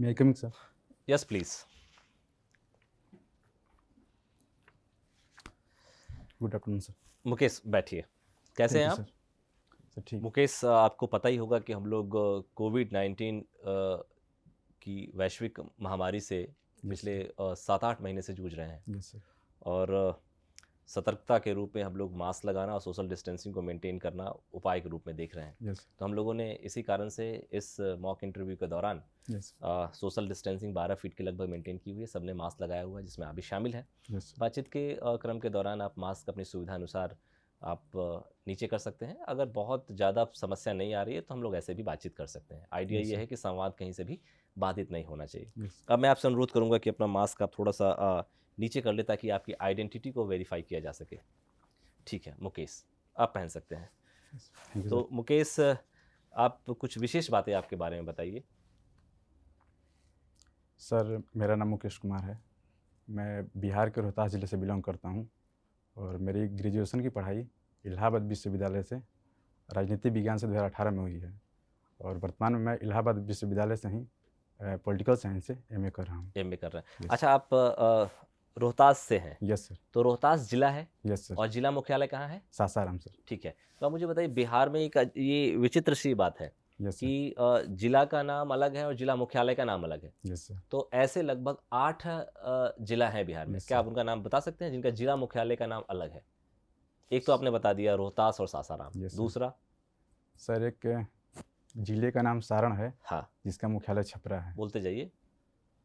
May I coming sir? Yes please. Good afternoon sir. Mukesh बैठिए। कैसे thank हैं you आप? सर। सर ठीक। मुकेश, आपको पता ही होगा कि हम लोग कोविड-19 की वैश्विक महामारी से यस पिछले सर। 7-8 महीने से जूझ रहे हैं। Yes sir. और सतर्कता के रूप में हम लोग मास्क लगाना और सोशल डिस्टेंसिंग को मेंटेन करना उपाय के रूप में देख रहे हैं। यस तो हम लोगों ने इसी कारण से इस मॉक इंटरव्यू के दौरान यस सोशल डिस्टेंसिंग 12 फीट के लगभग मेंटेन की हुई है। सबने मास्क लगाया हुआ है, जिसमें आप भी शामिल हैं। यस बातचीत के क्रम के दौरान आप मास्क अपनी सुविधा अनुसार आप नीचे कर सकते हैं। अगर बहुत ज़्यादा समस्या नहीं आ रही है तो हम लोग ऐसे भी बातचीत कर सकते हैं। आइडिया Yes, ये sir. है कि संवाद कहीं से भी बाधित नहीं होना चाहिए। यस अब मैं आपसे अनुरोध करूंगा कि अपना मास्क आप थोड़ा सा नीचे कर ले, ताकि आपकी आइडेंटिटी को वेरीफाई किया जा सके। ठीक है मुकेश, आप पहन सकते हैं। थैंक यू तो सर। मुकेश, आप कुछ विशेष बातें आपके बारे में बताइए। सर मेरा नाम मुकेश कुमार है। मैं बिहार के रोहतास ज़िले से बिलोंग करता हूँ और मेरी ग्रेजुएशन की पढ़ाई इलाहाबाद विश्वविद्यालय से राजनीति विज्ञान से 2018 में हुई है और वर्तमान में मैं इलाहाबाद विश्वविद्यालय से ही पॉलिटिकल साइंस से एमए कर रहा हूँ। एमए कर रहे हैं। Yes. अच्छा, आप रोहतास से हैं? Yes sir. तो रोहतास जिला है यस सर। और जिला मुख्यालय कहाँ है? सासाराम सर। ठीक है। तो आप मुझे बताइए, बिहार में एक ये विचित्र सी बात है यस सर। कि जिला का नाम अलग है और जिला मुख्यालय का नाम अलग है। Yes sir. तो ऐसे लगभग 8 जिला हैं बिहार में। Yes, क्या sir. आप उनका नाम बता सकते हैं जिनका जिला मुख्यालय का नाम अलग है? एक तो आपने बता दिया रोहतास और सासाराम। Yes, sir. दूसरा? सर एक जिले का नाम सारण है हाँ, जिसका मुख्यालय छपरा है बोलते जाइए।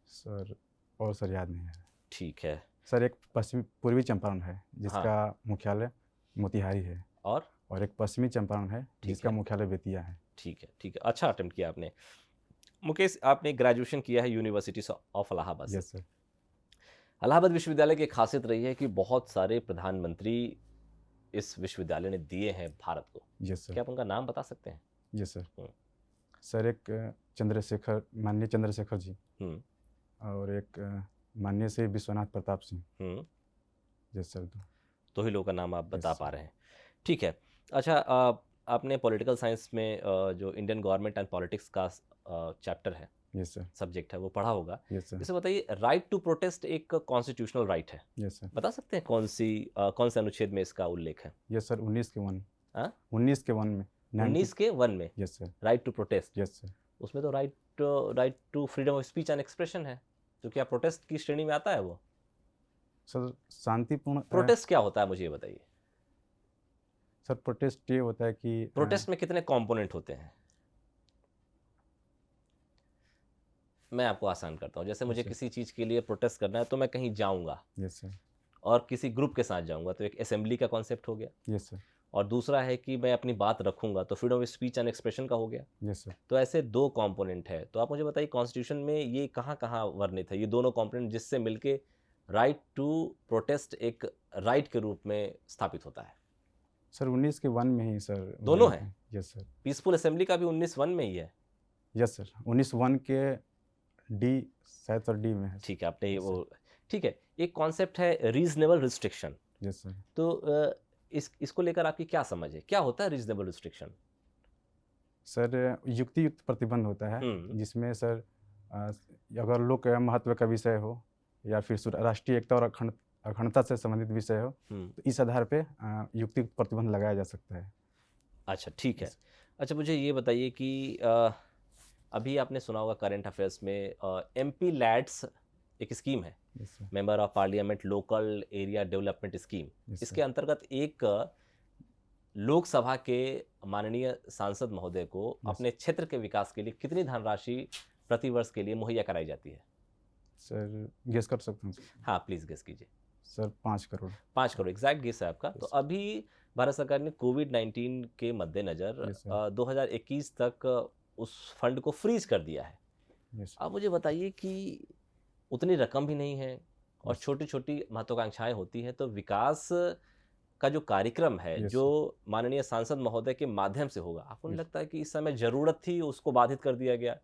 सर। और सर याद नहीं है। ठीक है। सर एक पश्चिमी पूर्वी चंपारण है हाँ। जिसका मुख्यालय मोतिहारी है और एक पश्चिमी चंपारण है जिसका है। मुख्यालय बेतिया है। ठीक है, ठीक है। अच्छा अटेम्प्ट किया आपने। मुकेश, आपने ग्रेजुएशन किया है यूनिवर्सिटी ऑफ इलाहाबाद से। Yes sir. इलाहाबाद विश्वविद्यालय की एक खासियत रही है कि बहुत सारे प्रधानमंत्री इस विश्वविद्यालय ने दिए हैं भारत को। Yes sir. क्या आप उनका नाम बता सकते हैं? Yes sir. हम्म। सर एक माननीय चंद्रशेखर जी हम्म। और एक माननीय श्री विश्वनाथ प्रताप सिंह। हम्म। Yes sir. दो ही लोगों का नाम आप बता Yes, पा sir. रहे हैं। ठीक है। अच्छा, आपने पॉलिटिकल साइंस में जो इंडियन गवर्नमेंट एंड पॉलिटिक्स का चैप्टर है, यस सर। सब्जेक्ट है, वो पढ़ा होगा। Yes sir. इसे बताइए, राइट टू प्रोटेस्ट एक कॉन्स्टिट्यूशनल राइट है। Yes sir. बता सकते हैं कौन से अनुच्छेद में इसका उल्लेख है? यस सर 19 के 1। हाँ? 19 के 1 में 19 के 1 में yes sir. Right to protest. Yes sir. उसमें तो right to freedom of speech and expression है। तो क्या प्रोटेस्ट की श्रेणी में आता है वो? सर शांतिपूर्ण प्रोटेस्ट क्या होता है, मुझे ये बताइए। सर प्रोटेस्ट ये होता है कि प्रोटेस्ट में कितने कंपोनेंट होते हैं? मैं आपको आसान करता हूँ। जैसे मुझे अच्छा। किसी चीज़ के लिए प्रोटेस्ट करना है तो मैं कहीं जाऊँगा यस सर। और किसी ग्रुप के साथ जाऊँगा, तो एक असेंबली का कॉन्सेप्ट हो गया। Yes sir. और दूसरा है कि मैं अपनी बात रखूँगा, तो freedom of speech and expression का हो गया। Yes sir. तो ऐसे 2 कंपोनेंट है। तो आप मुझे बताइए, कॉन्स्टिट्यूशन में ये कहाँ-कहाँ वर्णित है, ये दोनों कंपोनेंट, जिससे मिलके राइट टू प्रोटेस्ट एक राइट के रूप में स्थापित होता है? सर 19 के 1 में ही सर दोनों हैं? Yes sir. पीसफुल असेंबली का भी 19(1) में ही है। यस सर 19(1) के डी शायद सर डी में है। ठीक है, आपने Yes, वो ठीक है। एक कॉन्सेप्ट है रीजनेबल रिस्ट्रिक्शन। Yes sir. तो इसको लेकर आपकी क्या समझ है? क्या होता है रीजनेबल रिस्ट्रिक्शन? सर युक्तियुक्त प्रतिबंध होता है जिसमें सर अगर लोक महत्व का विषय हो या फिर राष्ट्रीय एकता और अखंडता से संबंधित विषय हो तो इस आधार पे युक्तियुक्त प्रतिबंध लगाया जा सकता है। अच्छा, ठीक है। अच्छा, मुझे ये बताइए कि अभी आपने सुना होगा करंट अफेयर्स में MP लैड्स एक स्कीम है, member of parliament local area development scheme. इसके अंतर्गत एक लोकसभा के माननीय सांसद महोदय को अपने क्षेत्र के विकास के लिए कितनी धनराशि प्रति वर्ष के लिए मुहैया कराई जाती है? सर गेस कर सकता हूँ? हाँ प्लीज़ गेस कीजिए। Sir 5 crore. 5 crore exact guess है आपका। तो अभी भारत सरकार ने कोविड-19 के मद्देनज़र 2021 तक उस फंड को फ्रीज कर दिया है। अब मुझे बताइए कि उतनी रकम भी नहीं है और छोटी छोटी महत्वाकांक्षाएं होती हैं, तो विकास का जो कार्यक्रम है जो माननीय सांसद महोदय के माध्यम से होगा, आपको नहीं लगता है कि इस समय ज़रूरत थी, उसको बाधित कर दिया गया?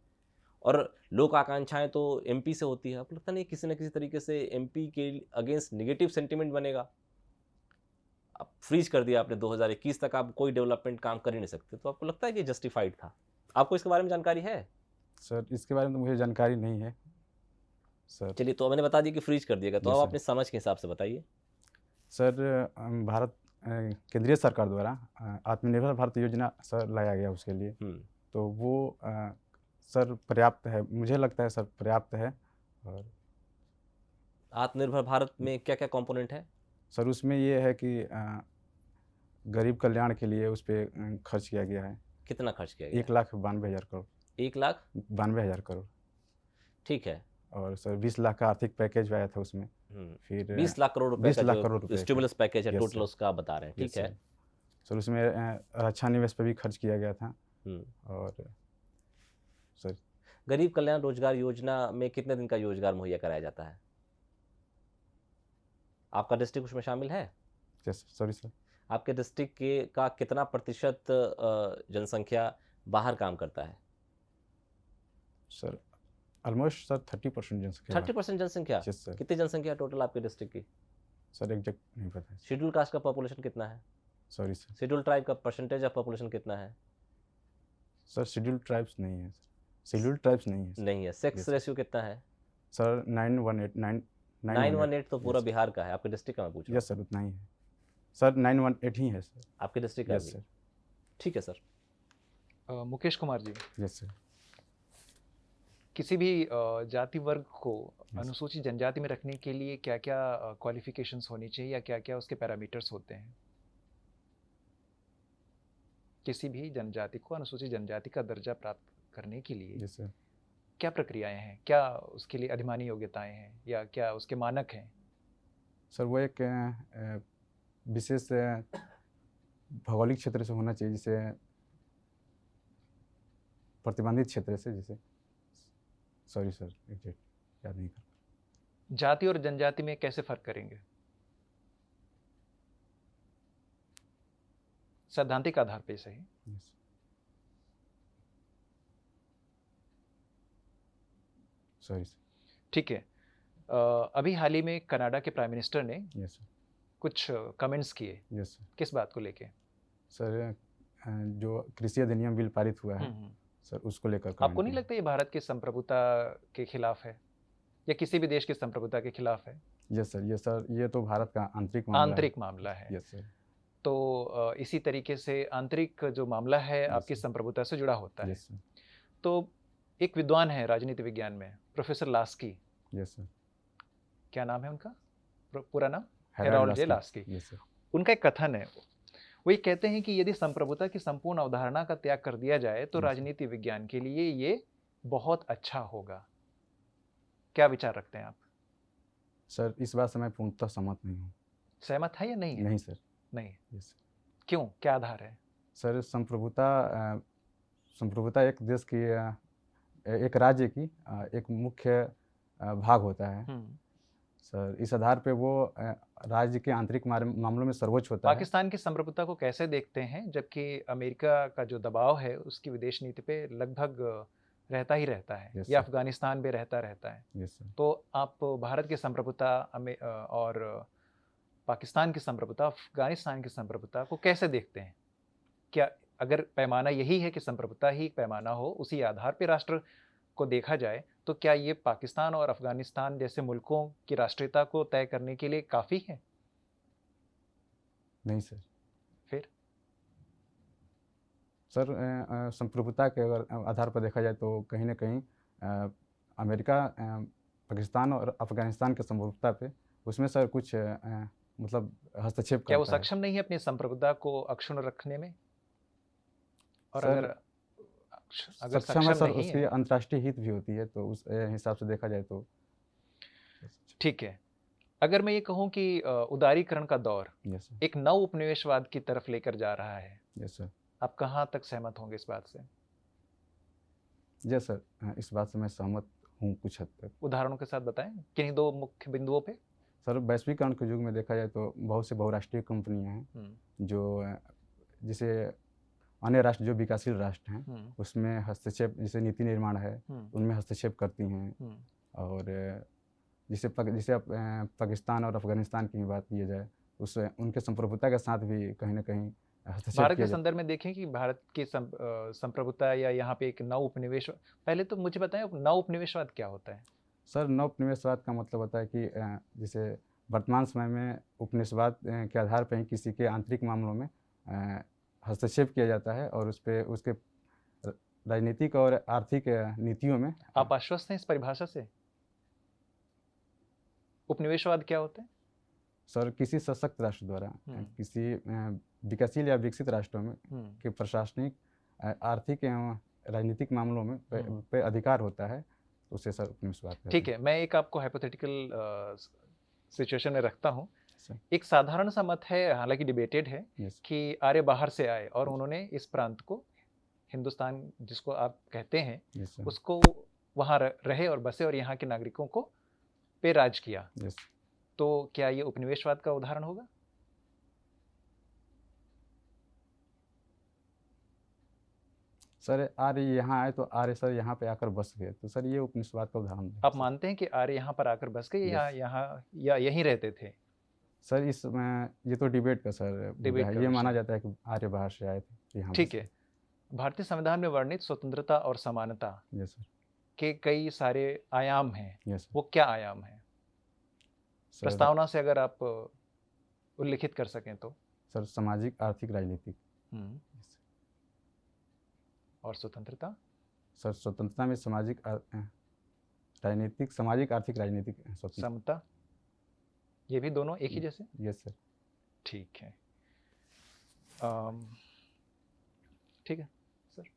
और लोक आकांक्षाएं तो MP से होती है, आपको लगता नहीं किसी न किसी तरीके से MP के अगेंस्ट नेगेटिव सेंटिमेंट बनेगा? आप फ्रीज कर दिया आपने, 2021 तक आप कोई डेवलपमेंट काम कर ही नहीं सकते, तो आपको लगता है कि जस्टिफाइड था? आपको इसके बारे में जानकारी है? सर इसके बारे में तो मुझे जानकारी नहीं है सर। चलिए, तो मैंने बता दिया कि फ्रीज कर दिएगा, तो जी आप सर। अपने समझ के हिसाब से बताइए। सर भारत केंद्रीय सरकार द्वारा आत्मनिर्भर भारत योजना सर लाया गया उसके लिए, तो वो सर पर्याप्त है, मुझे लगता है सर पर्याप्त है। और आत्मनिर्भर भारत में क्या क्या कंपोनेंट है? सर उसमें ये है कि गरीब कल्याण के लिए उस पर खर्च किया गया है। कितना खर्च किया गया? 1,92,000 करोड़। 1,92,000 करोड़। ठीक है। और सर 20 लाख का आर्थिक पैकेज आया था उसमें। फिर 20 लाख करोड़ रुपए 20 का लाख करोड़ रुपए जो स्टिमुलस पैकेज है यस टोटल सर। उसका आप बता रहे हैं, ठीक यस है। सर। सर उसमें रक्षा निवेश पर भी खर्च किया गया था। और सर गरीब कल्याण रोजगार योजना में कितने दिन का रोजगार मुहैया कराया जाता है? आपका डिस्ट्रिक्ट उसमें शामिल है? Yes sorry sir. आपके डिस्ट्रिक्ट के का कितना प्रतिशत जनसंख्या बाहर काम करता है? सर ऑलमोस्ट सर 30% जनसंख्या। 30% जनसंख्या? Yes sir. कितनी जनसंख्या टोटल आपके डिस्ट्रिक्ट की? सर एग्जैक्ट नहीं पता है। शेड्यूल कास्ट का पॉपुलेशन कितना है? Sorry sir. शेड्यूल ट्राइब का परसेंटेज ऑफ पॉपुलेशन कितना है? सर शेड्यूल ट्राइब्स नहीं है सर। शेड्यूल ट्राइब्स नहीं है सर। नहीं है। सेक्स रेशियो कितना है? सर 918 918 तो पूरा बिहार का है, आपके डिस्ट्रिक्ट का मैं पूछ रहा हूँ। यस सर उतना ही है सर। 918 ही है सर आपके डिस्ट्रिक्ट का यस भी? सर। ठीक है sir. Mukesh Kumar ji, yes sir. किसी भी जाति वर्ग को अनुसूचित जनजाति में रखने के लिए क्या क्या क्वालिफिकेशंस होनी चाहिए या क्या क्या उसके पैरामीटर्स होते हैं? किसी भी जनजाति को अनुसूचित जनजाति का दर्जा प्राप्त करने के लिए यस सर। क्या प्रक्रियाएं हैं, क्या उसके लिए अधिमानी योग्यताएं हैं या क्या उसके मानक हैं? सर वो एक विशेष भौगोलिक क्षेत्र से होना चाहिए, जिसे प्रतिबंधित क्षेत्र से, जैसे सॉरी सर एग्जैक्ट याद नहीं कर। जाति और जनजाति में कैसे फर्क करेंगे? सैद्धांतिक आधार पे सही। Yes sorry sir. ठीक है। अभी हाल ही में कनाडा के प्राइम मिनिस्टर ने यस सर। कुछ कमेंट्स किए। Yes sir. किस बात को लेके? सर जो कृषि अधिनियम बिल पारित हुआ है सर, उसको लेकर आपको नहीं लगता ये भारत की संप्रभुता के खिलाफ है या किसी भी देश की संप्रभुता के खिलाफ है? यस सर, ये तो भारत का आंतरिक मामला है। Yes sir. तो इसी तरीके से आंतरिक जो मामला है आपकी संप्रभुता से जुड़ा होता है। Yes sir. तो एक विद्वान है राजनीति विज्ञान में, प्रोफेसर लास्की। Yes sir. क्या नाम है उनका पूरा नाम? हेराल्ड जे लास्की। Yes sir. उनका एक कथन है, वो ये कहते हैं कि यदि संप्रभुता की संपूर्ण अवधारणा का त्याग कर दिया जाए तो राजनीति विज्ञान के लिए ये बहुत अच्छा होगा। क्या विचार रखते हैं आप? सर इस बात से मैं पूर्णतः सहमत नहीं हूँ। सहमत है या नहीं है? नहीं सर। नहीं। यस। क्यों, क्या आधार है? सर संप्रभुता एक देश की एक राज्य की एक मुख्य भाग होता है सर। इस आधार पे वो राज्य के आंतरिक मामलों में सर्वोच्च होता है। पाकिस्तान की संप्रभुता को कैसे देखते हैं, जबकि अमेरिका का जो दबाव है उसकी विदेश नीति पे लगभग रहता ही रहता है, या अफगानिस्तान में रहता है। Yes sir. तो आप भारत की संप्रभुता और पाकिस्तान की संप्रभुता, अफगानिस्तान की संप्रभुता को कैसे देखते हैं? क्या अगर पैमाना यही है कि संप्रभुता ही पैमाना हो, उसी आधार पर राष्ट्र को देखा जाए, तो क्या ये पाकिस्तान और अफगानिस्तान जैसे मुल्कों की राष्ट्रीयता को तय करने के लिए काफ़ी है? नहीं सर। फिर सर संप्रभुता के अगर आधार पर देखा जाए तो कहीं ना कहीं अमेरिका पाकिस्तान और अफगानिस्तान के संप्रभुता पे उसमें सर कुछ मतलब हस्तक्षेप करता है। क्या वो सक्षम नहीं है अपनी संप्रभुता को अक्षुण्ण रखने में? और अगर सक्षम है सर, उसकी अंतर्राष्ट्रीय हित भी होती है, तो उस हिसाब से देखा जाए तो ठीक है। अगर मैं ये कहूँ कि उदारीकरण का दौर एक नव उपनिवेशवाद की तरफ लेकर जा रहा है, यस सर, आप कहाँ तक सहमत होंगे इस बात से? यस सर, इस बात से मैं सहमत हूँ कुछ हद तक। उदाहरणों के साथ बताएं किन्हीं दो मुख्य बिंदुओं पे। सर वैश्वीकरण के युग में देखा जाए तो बहुत से बहुराष्ट्रीय कंपनियां हैं जो जिसे अन्य राष्ट्र जो विकासशील राष्ट्र हैं उसमें हस्तक्षेप, जैसे नीति निर्माण है उनमें हस्तक्षेप करती हैं। और जिसे पाकिस्तान और अफगानिस्तान की बात की जाए, उससे उनके संप्रभुता के साथ भी कहीं ना कहीं हस्तक्षेप भारत किया के जाता संदर्भ में देखें कि भारत की संप्रभुता या यहाँ पे एक नव उपनिवेश, पहले तो मुझे बताएं नव उपनिवेशवाद क्या होता है। सर नव उपनिवेशवाद का मतलब होता है कि जैसे वर्तमान समय में उपनिवेशवाद के आधार पर ही किसी के आंतरिक मामलों में हस्तक्षेप किया जाता है और उस पे उसके राजनीतिक और आर्थिक नीतियों में। आप आश्वस्त हैं इस परिभाषा से? उपनिवेशवाद क्या होता है? सर किसी सशक्त राष्ट्र द्वारा किसी विकासशील या विकसित राष्ट्रों में के प्रशासनिक आर्थिक एवं राजनीतिक मामलों में पे अधिकार होता है, उसे सर उपनिवेशवाद कहते हैं। ठीक है, मैं एक आपको हाइपोथेटिकल सिचुएशन में रखता हूँ। एक साधारण सा मत है, हालांकि डिबेटेड है, कि आर्य बाहर से आए और उन्होंने इस प्रांत को, हिंदुस्तान जिसको आप कहते हैं, उसको वहाँ रहे और बसे और यहाँ के नागरिकों को पे राज किया। तो क्या ये उपनिवेशवाद का उदाहरण होगा? सर आर्य यहाँ आए तो आर्य सर यहाँ पे आकर बस गए, तो सर ये उपनिवेशवाद का उदाहरण है। आप मानते हैं कि आर्य यहाँ पर आकर बस गए या यहाँ या यहीं रहते थे? सर इसमें ये तो डिबेट का सर ये माना जाता है कि आर्य बाहर से आए थे यहाँ। ठीक है, भारतीय संविधान में वर्णित स्वतंत्रता और समानता के कई सारे आयाम हैं, वो क्या आयाम है? प्रस्तावना से अगर आप उल्लिखित कर सकें तो। सर सामाजिक, आर्थिक, राजनीतिक। और स्वतंत्रता? सर स्वतंत्रता में सामाजिक, राजनीतिक, सामाजिक, आर्थिक, राजनीतिक। समता, ये भी दोनों एक ही जैसे? Yes sir. ठीक है, ठीक है सर।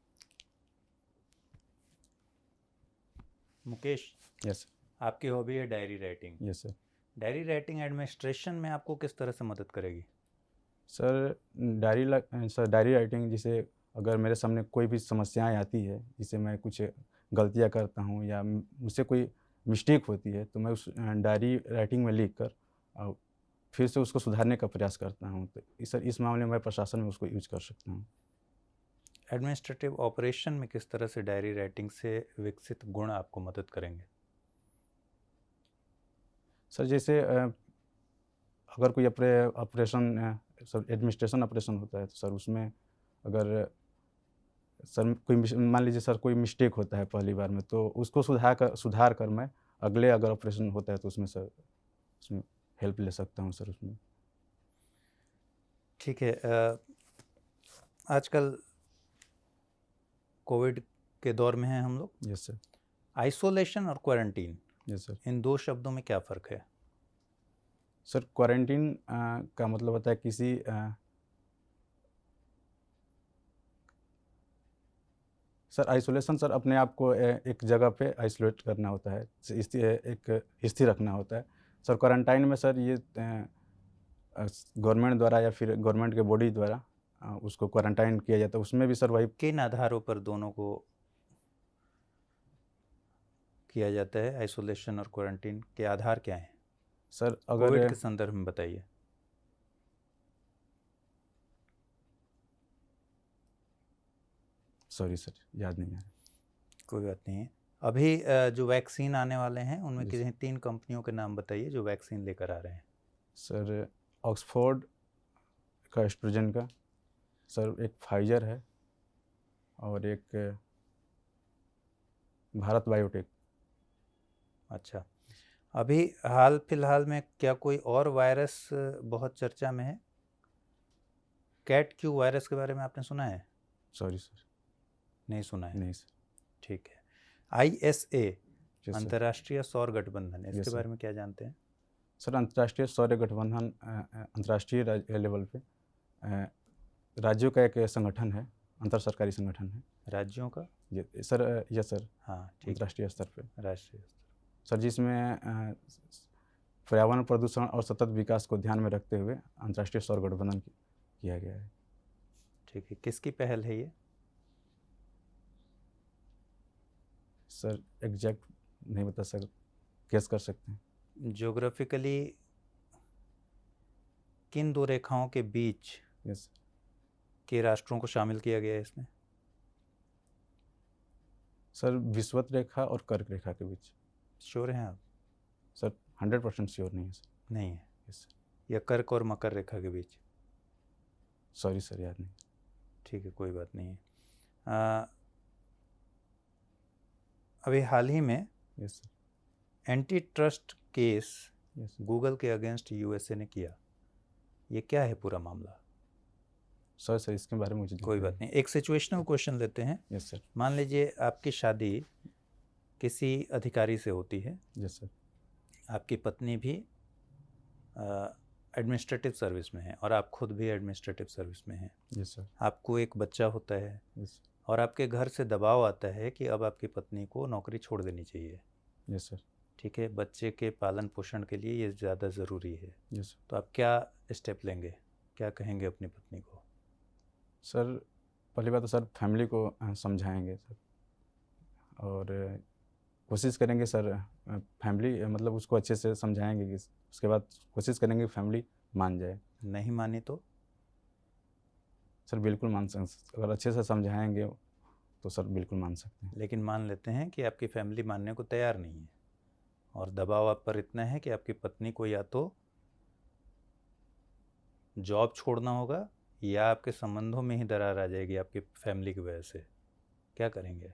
मुकेश, यस आपकी हॉबी है diary writing. Yes sir. Diary writing administration में आपको किस तरह से मदद करेगी? सर डायरी राइटिंग, जिसे अगर मेरे सामने कोई भी समस्याएं आती है, जिसे मैं कुछ गलतियां करता हूं या मुझसे कोई मिस्टेक होती है, तो मैं उस डायरी राइटिंग में लिख कर फिर से उसको सुधारने का प्रयास करता हूं। तो इस मामले में मैं प्रशासन में उसको यूज कर सकता हूं। एडमिनिस्ट्रेटिव ऑपरेशन में किस तरह से डायरी राइटिंग से विकसित गुण आपको मदद करेंगे? सर जैसे अगर कोई ऑपरेशन, सर एडमिनिस्ट्रेशन ऑपरेशन होता है, तो सर उसमें अगर सर कोई मान लीजिए सर कोई मिस्टेक होता है पहली बार में, तो उसको सुधार कर मैं अगले अगर ऑपरेशन होता है तो उसमें सर उसमें हेल्प ले सकता हूँ सर उसमें। ठीक है, आजकल कोविड के दौर में हैं हम लोग। Yes sir. आइसोलेशन और क्वारंटीन, यस सर, इन दो शब्दों में क्या फ़र्क है? सर क्वारंटीन का मतलब होता है किसी सर आइसोलेशन सर अपने आप को एक जगह पे आइसोलेट करना होता है, एक स्थिर रखना होता है। सर क्वारंटाइन में सर ये गवर्नमेंट द्वारा या फिर गवर्नमेंट के बॉडी द्वारा उसको क्वारंटाइन किया जाता है, उसमें भी सर वही। किन आधारों पर दोनों को किया जाता है? आइसोलेशन और क्वारंटीन के आधार क्या हैं सर? अगर कोविड के संदर्भ में बताइए। सॉरी सर, याद नहीं आ रहा। कोई बात नहीं है। अभी जो वैक्सीन आने वाले हैं उनमें किसी 3 कंपनियों के नाम बताइए जो वैक्सीन लेकर आ रहे हैं। सर ऑक्सफोर्ड का, एस्ट्रोजन का, सर एक फाइजर है और एक भारत बायोटेक। अच्छा, अभी हाल फिलहाल में क्या कोई और वायरस बहुत चर्चा में है? कैट क्यू वायरस के बारे में आपने सुना है? सॉरी सर, नहीं सुना है। नहीं सर। ठीक है, ISA अंतर्राष्ट्रीय सौर गठबंधन, इसके बारे में क्या जानते हैं? सर अंतर्राष्ट्रीय सौर गठबंधन अंतर्राष्ट्रीय लेवल पे राज्यों का एक संगठन है, अंतर सरकारी संगठन है। राज्यों का? Sir yes sir. हाँ ठीक, अंतर्राष्ट्रीय स्तर पे। राष्ट्रीय स्तर सर, जिसमें पर्यावरण प्रदूषण और सतत विकास को ध्यान में रखते हुए अंतर्राष्ट्रीय सौर गठबंधन किया गया है। ठीक है, किसकी पहल है ये? सर एग्जैक्ट नहीं बता सक, गेस कर सकते हैं। ज्योग्राफिकली किन 2 रेखाओं के बीच यस के राष्ट्रों को शामिल किया गया है इसमें? सर विषुवत रेखा और कर्क रेखा के बीच। श्योर हैं आप? सर 100% श्योर नहीं है सर। नहीं है। Yes sir. या कर्क और मकर रेखा के बीच? सॉरी सर, याद नहीं। ठीक है, कोई बात नहीं है। अभी हाल ही में yes sir. Anti trust case yes Google के अगेंस्ट यूएसए ने किया, ये क्या है पूरा मामला? सॉरी सर, इसके बारे में मुझे कोई बात नहीं, एक सिचुएशनल क्वेश्चन लेते हैं। Yes sir. मान लीजिए आपकी शादी किसी अधिकारी से होती है, यस सर। आपकी पत्नी भी एडमिनिस्ट्रेटिव सर्विस में है और आप खुद भी एडमिनिस्ट्रेटिव सर्विस में हैं। Yes sir. आपको एक बच्चा होता है यस और आपके घर से दबाव आता है कि अब आपकी पत्नी को नौकरी छोड़ देनी चाहिए। Yes sir. ठीक है, बच्चे के पालन पोषण के लिए ये ज़्यादा ज़रूरी है, यस सर। तो आप क्या स्टेप लेंगे, क्या कहेंगे अपनी पत्नी को? सर पहली बात तो सर फैमिली को समझाएंगे सर, और कोशिश करेंगे सर फैमिली मतलब उसको अच्छे से समझाएंगे कि उसके बाद कोशिश करेंगे फैमिली मान जाए। नहीं मानी तो? सर बिल्कुल मान सकते, अगर अच्छे से समझाएंगे तो सर बिल्कुल मान सकते हैं। लेकिन मान लेते हैं कि आपकी फैमिली मानने को तैयार नहीं है और दबाव आप पर इतना है कि आपकी पत्नी को या तो जॉब छोड़ना होगा या आपके संबंधों में ही दरार आ जाएगी आपकी फैमिली की वजह से, क्या करेंगे?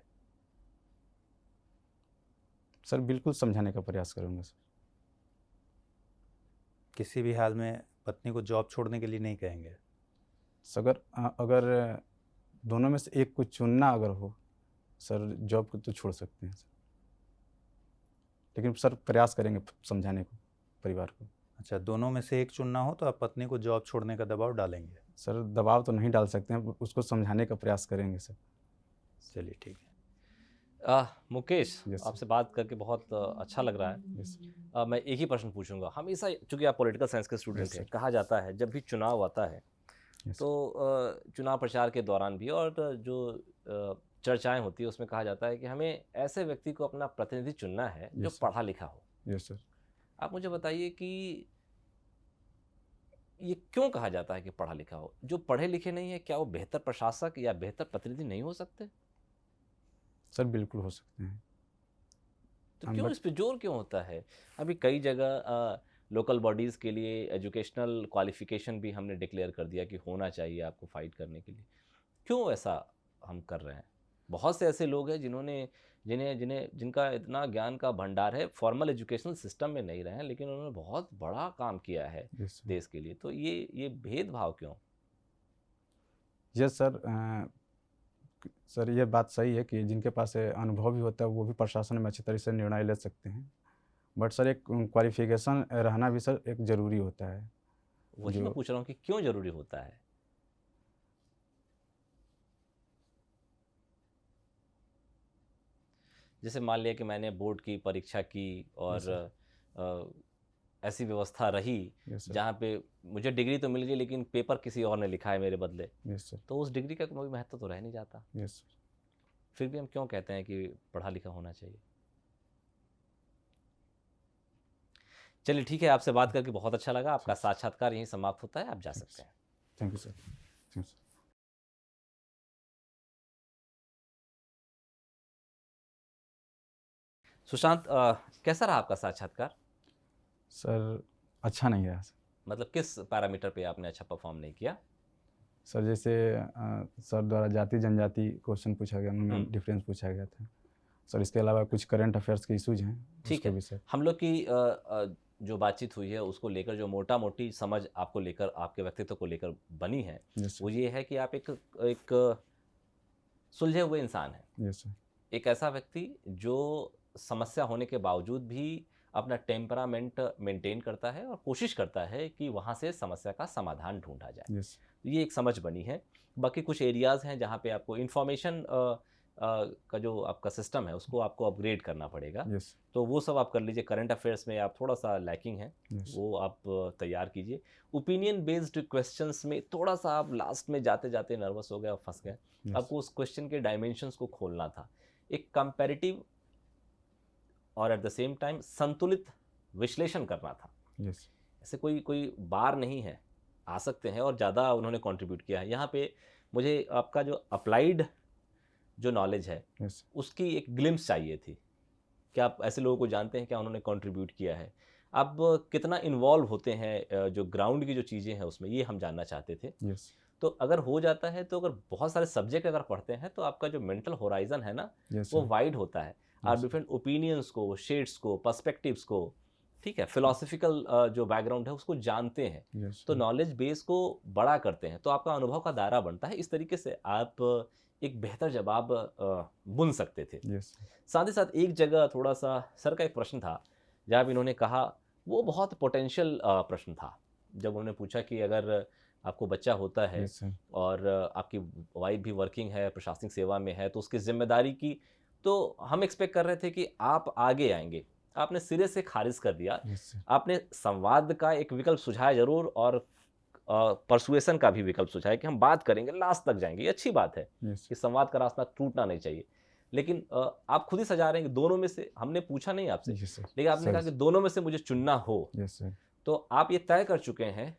सर बिल्कुल समझाने का प्रयास करूँगा सर। किसी भी हाल में पत्नी को जॉब छोड़ने के लिए नहीं कहेंगे? अगर दोनों में से एक को चुनना अगर हो सर, जॉब को तो छोड़ सकते हैं सर, लेकिन सर प्रयास करेंगे समझाने को परिवार को। अच्छा, दोनों में से एक चुनना हो तो आप पत्नी को जॉब छोड़ने का दबाव डालेंगे? सर दबाव तो नहीं डाल सकते हैं, उसको समझाने का प्रयास करेंगे सर। चलिए ठीक है। Mukesh, Yes, sir. आपसे बात करके बहुत अच्छा लग रहा है। यस मैं एक ही प्रश्न पूछूंगा। हमेशा चूंकि आप पॉलिटिकल साइंस के स्टूडेंट Yes, हैं, sir. कहा जाता है जब भी चुनाव आता है Yes, तो चुनाव प्रचार के दौरान भी और जो चर्चाएं होती है उसमें कहा जाता है कि हमें ऐसे व्यक्ति को अपना प्रतिनिधि चुनना है जो Yes, sir. पढ़ा लिखा हो। Yes sir. आप मुझे बताइए कि ये क्यों कहा जाता है कि पढ़ा लिखा हो? जो पढ़े लिखे नहीं है क्या वो बेहतर प्रशासक या बेहतर प्रतिनिधि नहीं हो सकते? सर बिल्कुल हो सकते हैं। तो क्यों इस पे जोर क्यों होता है? अभी कई जगह लोकल बॉडीज़ के लिए एजुकेशनल क्वालिफिकेशन भी हमने डिक्लेयर कर दिया कि होना चाहिए आपको फाइट करने के लिए। क्यों ऐसा हम कर रहे हैं? बहुत से ऐसे लोग हैं जिनका इतना ज्ञान का भंडार है, फॉर्मल एजुकेशनल सिस्टम में नहीं रहे हैं, लेकिन उन्होंने बहुत बड़ा काम किया है यस सर। देश के लिए। तो ये भेदभाव क्यों? Yes sir. सर ये बात सही है कि जिनके पास अनुभव भी होता है वो भी प्रशासन में अच्छी तरह से निर्णय ले सकते हैं, बट सर एक क्वालिफिकेशन रहना भी सर एक ज़रूरी होता है। वही मैं पूछ रहा हूँ कि क्यों ज़रूरी होता है? जैसे मान लिया कि मैंने बोर्ड की परीक्षा की और ऐसी व्यवस्था रही यस सर। जहाँ पे मुझे डिग्री तो मिल गई लेकिन पेपर किसी और ने लिखा है मेरे बदले, यस सर। तो उस डिग्री का कोई महत्व तो रह नहीं जाता। Yes sir. फिर भी हम क्यों कहते हैं कि पढ़ा लिखा होना चाहिए? चलिए ठीक है, आपसे बात करके बहुत अच्छा लगा। आपका साक्षात्कार यहीं समाप्त होता है, आप जा सकते हैं। Thank you sir. Thank you sir. Sushant, कैसा रहा आपका साक्षात्कार? सर अच्छा नहीं रहा सर। मतलब किस पैरामीटर पे आपने अच्छा परफॉर्म नहीं किया? सर जैसे सर द्वारा जाति जनजाति क्वेश्चन पूछा गया, उनमें डिफरेंस पूछा गया था सर। इसके अलावा कुछ करंट अफेयर्स के इश्यूज हैं, ठीक है। विषय हम लोग की जो बातचीत हुई है उसको लेकर जो मोटा मोटी समझ आपको लेकर, आपके व्यक्तित्व को लेकर बनी है, यस वो ये है कि आप एक सुलझे हुए इंसान हैं। Yes sir. एक ऐसा व्यक्ति जो समस्या होने के बावजूद भी अपना टेम्परामेंट मेंटेन करता है और कोशिश करता है कि वहाँ से समस्या का समाधान ढूंढा जाए। यस ये एक समझ बनी है। बाकी कुछ एरियाज़ हैं जहाँ पे आपको इन्फॉर्मेशन का जो आपका सिस्टम है उसको आपको अपग्रेड करना पड़ेगा, यस तो वो सब आप कर लीजिए। करंट अफेयर्स में आप थोड़ा सा लैकिंग है, यस वो आप तैयार कीजिए। ओपिनियन बेस्ड क्वेश्चंस में थोड़ा सा आप लास्ट में जाते जाते नर्वस हो गए और फंस गए। यस आपको उस क्वेश्चन के डायमेंशंस को खोलना था, एक कंपैरेटिव और एट द सेम टाइम संतुलित विश्लेषण करना था। यस ऐसे कोई बार नहीं है, आ सकते हैं और ज़्यादा उन्होंने कंट्रीब्यूट किया है। यहाँ पे मुझे आपका जो अप्लाइड जो नॉलेज है यस उसकी एक ग्लिम्स चाहिए थी। क्या आप ऐसे लोगों को जानते हैं क्या उन्होंने कंट्रीब्यूट किया है? अब कितना इन्वॉल्व होते हैं जो ग्राउंड की जो चीज़ें हैं उसमें, ये हम जानना चाहते थे। यस तो अगर हो जाता है तो अगर बहुत सारे सब्जेक्ट अगर पढ़ते हैं तो आपका जो मेंटल होराइजन है ना Yes, वो sir. वाइड होता है। आप Yes, sir. डिफरेंट ओपिनियंस को, शेड्स को, पर्सपेक्टिव्स को, ठीक है, फिलोसफिकल जो बैकग्राउंड है उसको जानते हैं, Yes, तो sir. नॉलेज बेस को बड़ा करते हैं, तो आपका अनुभव का दायरा बढ़ता है। इस तरीके से आप एक बेहतर जवाब बुन सकते थे। Yes, sir. साथ ही साथ एक जगह थोड़ा सा सर का एक प्रश्न था, जब इन्होंने कहा, वो बहुत पोटेंशियल प्रश्न था। जब उन्होंने पूछा कि अगर आपको बच्चा होता है Yes, sir. और आपकी वाइफ भी वर्किंग है, प्रशासनिक सेवा में है, तो उसकी जिम्मेदारी की, तो हम एक्सपेक्ट कर रहे थे कि आप आगे आएंगे। आपने सिरे से खारिज कर दिया। Yes, sir. आपने संवाद का एक विकल्प सुझाया जरूर, और परसुएशन का भी विकल्प सुझाया कि हम बात करेंगे, लास्ट तक जाएंगे। ये अच्छी बात है Yes, कि sir. संवाद का रास्ता टूटना नहीं चाहिए, लेकिन आप खुद ही सजा रहे हैं कि दोनों में से, हमने पूछा नहीं आपसे, Yes, sir. लेकिन आपने कहा कि दोनों में से मुझे चुनना हो, Yes, sir. तो आप ये तय कर चुके हैं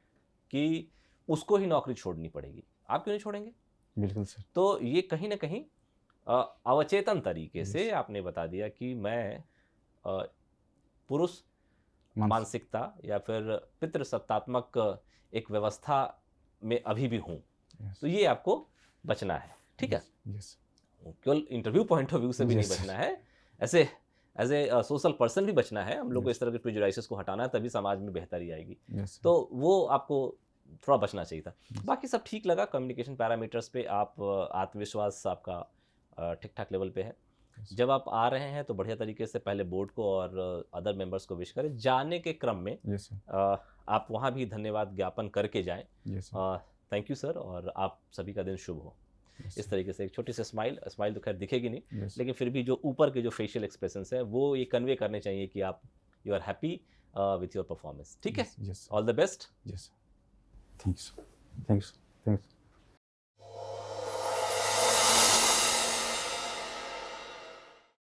कि उसको ही नौकरी छोड़नी पड़ेगी। आप क्यों नहीं छोड़ेंगे? बिल्कुल सर। तो ये कहीं ना कहीं अवचेतन तरीके से Yes. आपने बता दिया कि मैं पुरुष मानसिकता या फिर पितृसत्तात्मक एक व्यवस्था में अभी भी हूँ, Yes. तो ये आपको बचना है, ठीक है? Yes, yes. केवल इंटरव्यू पॉइंट ऑफ व्यू से भी नहीं Yes, sir. बचना है, ऐसे एज ए सोशल पर्सन भी बचना है। हम लोग को Yes. इस तरह के प्रेजुडाइसेस को हटाना है, तभी समाज में बेहतरी आएगी। Yes, sir. तो वो आपको थोड़ा बचना चाहिए था। Yes. बाकी सब ठीक लगा, कम्युनिकेशन पैरामीटर्स पे आप आत्मविश्वास आपका ठीक ठाक लेवल पे है। Yes. जब आप आ रहे हैं तो बढ़िया तरीके से पहले बोर्ड को और अदर मेंबर्स को विश करें। जाने के क्रम में Yes, sir. आप वहाँ भी धन्यवाद ज्ञापन करके जाएं। Yes, sir. Thank you sir, और आप सभी का दिन शुभ हो। Yes, इस sir. तरीके से एक छोटी सी स्माइल तो खैर दिखेगी नहीं, Yes. लेकिन फिर भी जो ऊपर के जो फेशियल एक्सप्रेशंस है वो ये कन्वे करने चाहिए कि आप you are happy with your performance. ठीक है, Yes, yes, sir. All the best. Yes, sir. Thank you, sir. Thank you, sir. Thank you.